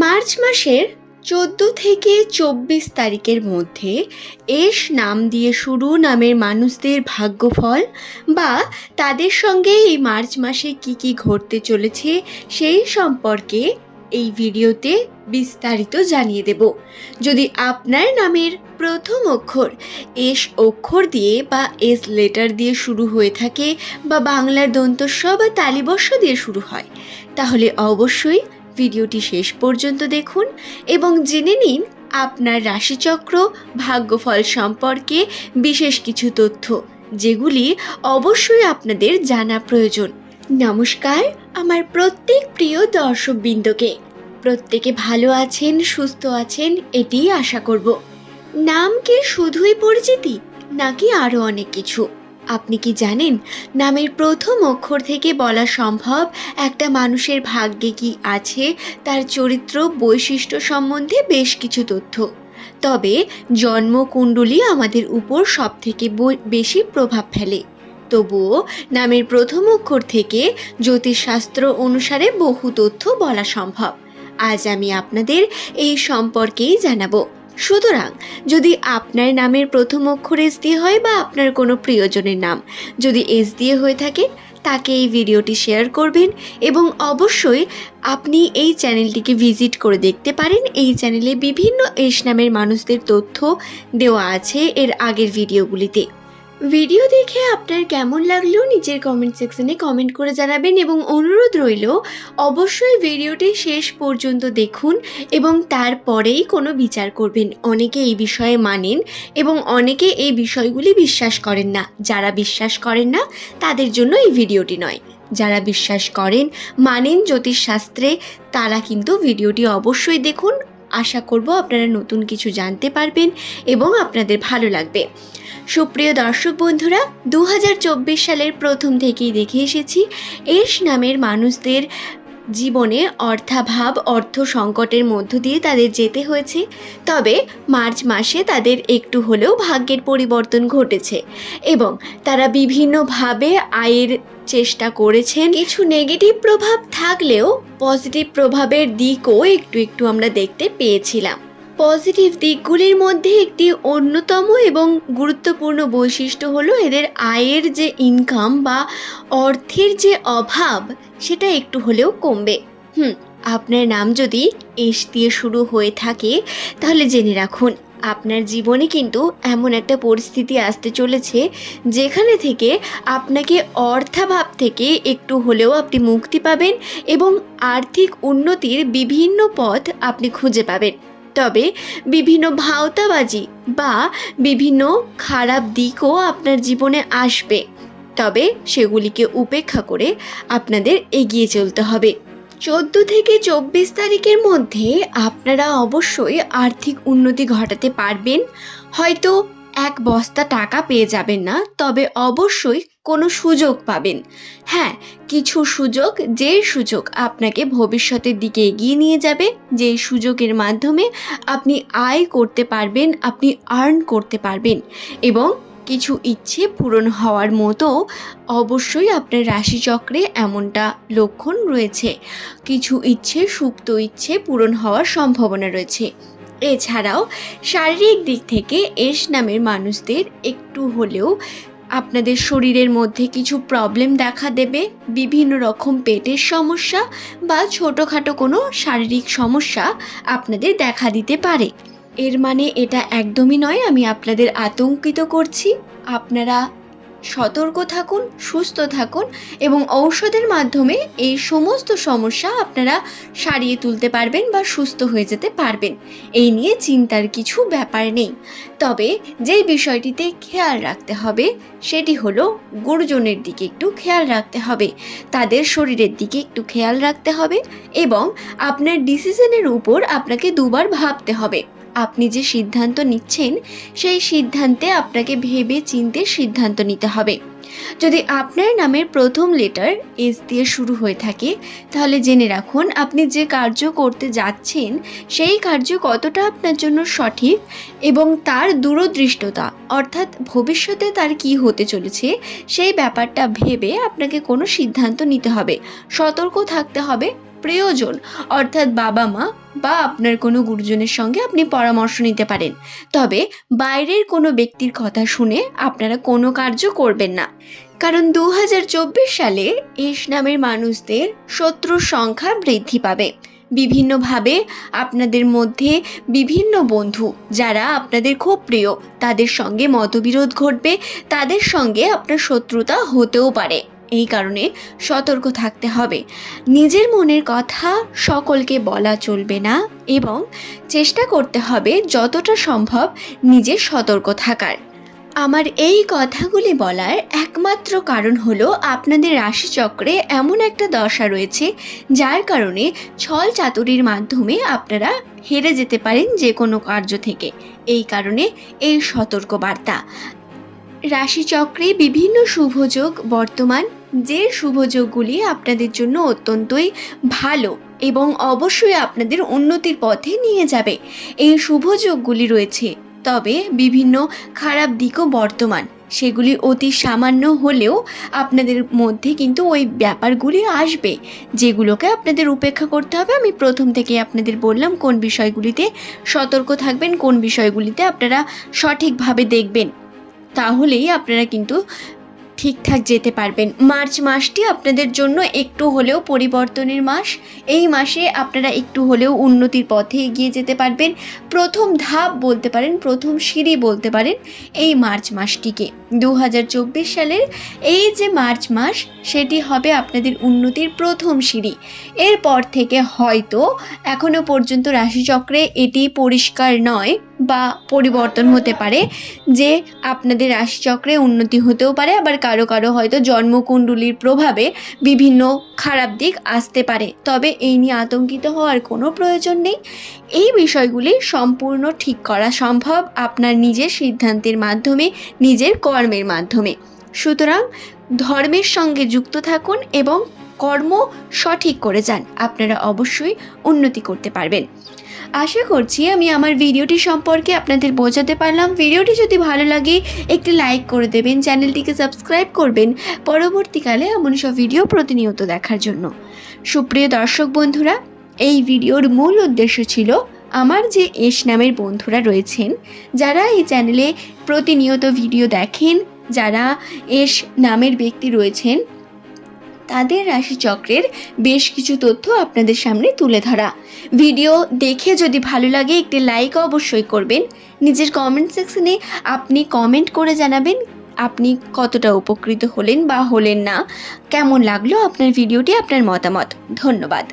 March মাসের 14 থেকে 24 তারিখের মধ্যে এস নাম দিয়ে শুরু নামের মানুষদের ভাগ্যফল বা তাদের সঙ্গে এই মার্চ মাসে কি ঘটতে চলেছে সেই সম্পর্কে এই ভিডিওতে বিস্তারিত জানিয়ে দেব। যদি আপনার নামের প্রথম অক্ষর এস অক্ষর দিয়ে বা এস লেটার দিয়ে শুরু হয়ে থাকে বা বাংলার দন্তস্ব বা তালিবর্ষ দিয়ে শুরু হয়, তাহলে অবশ্যই ভিডিওটি শেষ পর্যন্ত দেখুন এবং জেনে নিন আপনার রাশিচক্র ভাগ্যফল সম্পর্কে বিশেষ কিছু তথ্য, যেগুলি অবশ্যই আপনাদের জানা প্রয়োজন। নমস্কার আমার প্রত্যেক প্রিয় দর্শকবৃন্দকে। প্রত্যেকে ভালো আছেন, সুস্থ আছেন, এটিই আশা করব। নাম কি শুধুই পরিচিতি নাকি আরও অনেক কিছু? আপনি কি জানেন নামের প্রথম অক্ষর থেকে বলা সম্ভব একটা মানুষের ভাগ্যে কি আছে, তার চরিত্র বৈশিষ্ট্য সম্বন্ধে বেশ কিছু তথ্য। তবে জন্মকুণ্ডলী আমাদের উপর সবথেকে বেশি প্রভাব ফেলে। তবুও নামের প্রথম অক্ষর থেকে জ্যোতিষশাস্ত্র অনুসারে বহু তথ্য বলা সম্ভব। আজ আমি আপনাদের এই সম্পর্কেই জানাবো। সুতরাং যদি আপনার নামের প্রথম অক্ষর এস দিয়ে হয় বা আপনার কোনো প্রিয়জনের নাম যদি এস দিয়ে হয়ে থাকে, তাকে এই ভিডিওটি শেয়ার করবেন এবং অবশ্যই আপনি এই চ্যানেলটিকে ভিজিট করে দেখতে পারেন। এই চ্যানেলে বিভিন্ন এস নামের মানুষদের তথ্য দেওয়া আছে এর আগের ভিডিওগুলিতে। ভিডিও দেখে আপনার কেমন লাগলো নিচের কমেন্ট সেকশনে কমেন্ট করে জানাবেন এবং অনুরোধ রইল অবশ্যই ভিডিওটি শেষ পর্যন্ত দেখুন এবং তারপরেই কোনো বিচার করবেন। অনেকে এই বিষয়ে মানেন এবং অনেকে এই বিষয়গুলি বিশ্বাস করেন না। যারা বিশ্বাস করেন না তাদের জন্য এই ভিডিওটি নয়। যারা বিশ্বাস করেন, মানেন জ্যোতিষশাস্ত্রে, তারা কিন্তু ভিডিওটি অবশ্যই দেখুন। আশা করব আপনারা নতুন কিছু জানতে পারবেন এবং আপনাদের ভালো লাগবে। সুপ্রিয় দর্শক বন্ধুরা, 2024 সালের প্রথম থেকেই দেখে এসেছি এস নামের মানুষদের জীবনে অর্থাভাব, অর্থ সংকটের মধ্য দিয়ে তাদের যেতে হয়েছে। তবে মার্চ মাসে তাদের একটু হলেও ভাগ্যের পরিবর্তন ঘটেছে এবং তারা বিভিন্নভাবে আয়ের চেষ্টা করেছেন। কিছু নেগেটিভ প্রভাব থাকলেও পজিটিভ প্রভাবের দিকও একটু আমরা দেখতে পেয়েছিলাম। পজিটিভ দিকগুলির মধ্যে একটি অন্যতম এবং গুরুত্বপূর্ণ বৈশিষ্ট্য হলো এদের আয়ের যে ইনকাম বা অর্থের যে অভাব সেটা একটু হলেও কমবে। আপনার নাম যদি এস দিয়ে শুরু হয়ে থাকে তাহলে জেনে রাখুন আপনার জীবনে কিন্তু এমন একটা পরিস্থিতি আসতে চলেছে যেখানে থেকে আপনাকে অর্থাভাব থেকে একটু হলেও আপনি মুক্তি পাবেন এবং আর্থিক উন্নতির বিভিন্ন পথ আপনি খুঁজে পাবেন। তবে বিভিন্ন ভাওতাবাজি বা বিভিন্ন খারাপ দিকও আপনার জীবনে আসবে, তবে সেগুলিকে উপেক্ষা করে আপনাদের এগিয়ে চলতে হবে। 14 থেকে 24 তারিখের মধ্যে আপনারা অবশ্যই আর্থিক উন্নতি ঘটাতে পারবেন। হয়তো এক বস্তা টাকা পেয়ে যাবেন না, তবে অবশ্যই কোনো সুযোগ পাবেন। হ্যাঁ, কিছু সুযোগ, যে সুযোগ আপনাকে ভবিষ্যতের দিকে এগিয়ে নিয়ে যাবে, যে সুযোগের মাধ্যমে আপনি আয় করতে পারবেন, আপনি আর্ন করতে পারবেন এবং কিছু ইচ্ছে পূরণ হওয়ার মতো অবশ্যই আপনার রাশিচক্রে এমনটা লক্ষণ রয়েছে। কিছু ইচ্ছে, সুপ্ত ইচ্ছে পূরণ হওয়ার সম্ভাবনা রয়েছে। এছাড়াও শারীরিক দিক থেকে এস নামের মানুষদের একটু হলেও আপনাদের শরীরের মধ্যে কিছু প্রবলেম দেখা দেবে। বিভিন্ন রকম পেটের সমস্যা বা ছোটোখাটো কোনো শারীরিক সমস্যা আপনাদের দেখা দিতে পারে। এর মানে এটা একদমই নয় আমি আপনাদের আতঙ্কিত করছি। আপনারা সতর্ক থাকুন, সুস্থ থাকুন এবং ঔষধের মাধ্যমে এই সমস্ত সমস্যা আপনারা সারিয়ে তুলতে পারবেন বা সুস্থ হয়ে যেতে পারবেন। এই নিয়ে চিন্তার কিছু ব্যাপার নেই। তবে যেই বিষয়টিতে খেয়াল রাখতে হবে সেটি হলো গুরুজনের দিকে একটু খেয়াল রাখতে হবে, তাদের শরীরের দিকে একটু খেয়াল রাখতে হবে এবং আপনার ডিসিশনের উপর আপনাকে দুবার ভাবতে হবে। আপনি যে সিদ্ধান্ত নিচ্ছেন সেই সিদ্ধান্তে আপনাকে ভেবে চিন্তে সিদ্ধান্ত নিতে হবে। যদি আপনার নামের প্রথম লেটার এস দিয়ে শুরু হয়ে থাকে তাহলে জেনে রাখুন আপনি যে কার্য করতে যাচ্ছেন সেই কার্য কতটা আপনার জন্য সঠিক এবং তার দূরদৃষ্টতা, অর্থাৎ ভবিষ্যতে তার কি হতে চলেছে সেই ব্যাপারটা ভেবে আপনাকে কোনো সিদ্ধান্ত নিতে হবে, সতর্ক থাকতে হবে প্রিয়জন অর্থাৎ বাবা মা বা আপনার কোনো গুরুজনের সঙ্গে আপনি পরামর্শ নিতে পারেন। তবে বাইরের কোনো ব্যক্তির কথা শুনে আপনারা কোনো কার্য করবেন না, কারণ 2024 সালে এস নামের মানুষদের শত্রুর সংখ্যা বৃদ্ধি পাবে। বিভিন্নভাবে আপনাদের মধ্যে বিভিন্ন বন্ধু যারা আপনাদের খুব প্রিয় তাদের সঙ্গে মতবিরোধ ঘটবে, তাদের সঙ্গে আপনার শত্রুতা হতেও পারে। এই কারণে সতর্ক থাকতে হবে। নিজের মনের কথা সকলকে বলা চলবে না এবং চেষ্টা করতে হবে যতটা সম্ভব নিজে সতর্ক থাকার। আমার এই কথাগুলি বলার একমাত্র কারণ হলো আপনাদের রাশিচক্রে এমন একটা দশা রয়েছে যার কারণে ছল চাতুরির মাধ্যমে আপনারা হেরে যেতে পারেন যে কোনো কার্য থেকে। এই কারণে এই সতর্কবার্তা। রাশিচক্রে বিভিন্ন শুভযোগ বর্তমান, যে শুভযোগগুলি আপনাদের জন্য অত্যন্তই ভালো এবং অবশ্যই আপনাদের উন্নতির পথে নিয়ে যাবে। এই শুভযোগগুলি রয়েছে, তবে বিভিন্ন খারাপ দিকও বর্তমান, সেগুলি অতি সামান্য হলেও আপনাদের মধ্যে কিন্তু ওই ব্যাপারগুলি আসবে যেগুলোকে আপনাদের উপেক্ষা করতে হবে। আমি প্রথম থেকে আপনাদের বললাম কোন বিষয়গুলিতে সতর্ক থাকবেন, কোন বিষয়গুলিতে আপনারা সঠিকভাবে দেখবেন, তাহলেই আপনারা কিন্তু ঠিকঠাক যেতে পারবেন। মার্চ মাসটি আপনাদের জন্য একটু হলেও পরিবর্তনের মাস। এই মাসে আপনারা একটু হলেও উন্নতির পথে এগিয়ে যেতে পারবেন। প্রথম ধাপ বলতে পারেন, প্রথম সিঁড়ি বলতে পারেন এই মার্চ মাসটিকে। 2024 সালের এই যে মার্চ মাস, সেটি হবে আপনাদের উন্নতির প্রথম সিঁড়ি। এরপর থেকে হয়তো এখনো পর্যন্ত রাশিচক্রে এটি পরিষ্কার নয় বা পরিবর্তন হতে পারে যে আপনাদের রাশিচক্রে উন্নতি হতেও পারে, আবার কারো কারো হয়তো জন্মকুণ্ডলীর প্রভাবে বিভিন্ন খারাপ দিক আসতে পারে। তবে এই নিয়ে আতঙ্কিত হওয়ার কোনো প্রয়োজন নেই। এই বিষয়গুলি সম্পূর্ণ ঠিক করা সম্ভব আপনার নিজের সিদ্ধান্তের মাধ্যমে, নিজের কর্মের মাধ্যমে। সুতরাং ধর্মের সঙ্গে যুক্ত থাকুন এবং কর্ম সঠিক করে যান, আপনারা অবশ্যই উন্নতি করতে পারবেন। আশা করছি আমি আমার ভিডিওটি সম্পর্কে আপনাদের বোঝাতে পারলাম। ভিডিওটি যদি ভালো লাগে একটি লাইক করে দেবেন, চ্যানেলটিকে সাবস্ক্রাইব করবেন পরবর্তীকালে এমন সব ভিডিও প্রতিনিয়ত দেখার জন্য। সুপ্রিয় দর্শক বন্ধুরা, এই ভিডিওর মূল উদ্দেশ্য ছিল আমার যে এস নামের বন্ধুরা রয়েছেন, যারা এই চ্যানেলে প্রতিনিয়ত ভিডিও দেখেন, যারা এস নামের ব্যক্তি রয়েছেন, তাদের রাশিচক্রের বেশ কিছু তথ্য আপনাদের সামনে তুলে ধরা। ভিডিও দেখে যদি ভালো লাগে একটি লাইক অবশ্যই করবেন। নিজের কমেন্ট সেকশনে আপনি কমেন্ট করে জানাবেন আপনি কতটা উপকৃত হলেন বা হলেন না, কেমন লাগলো আপনার ভিডিওটি, আপনার মতামত। ধন্যবাদ।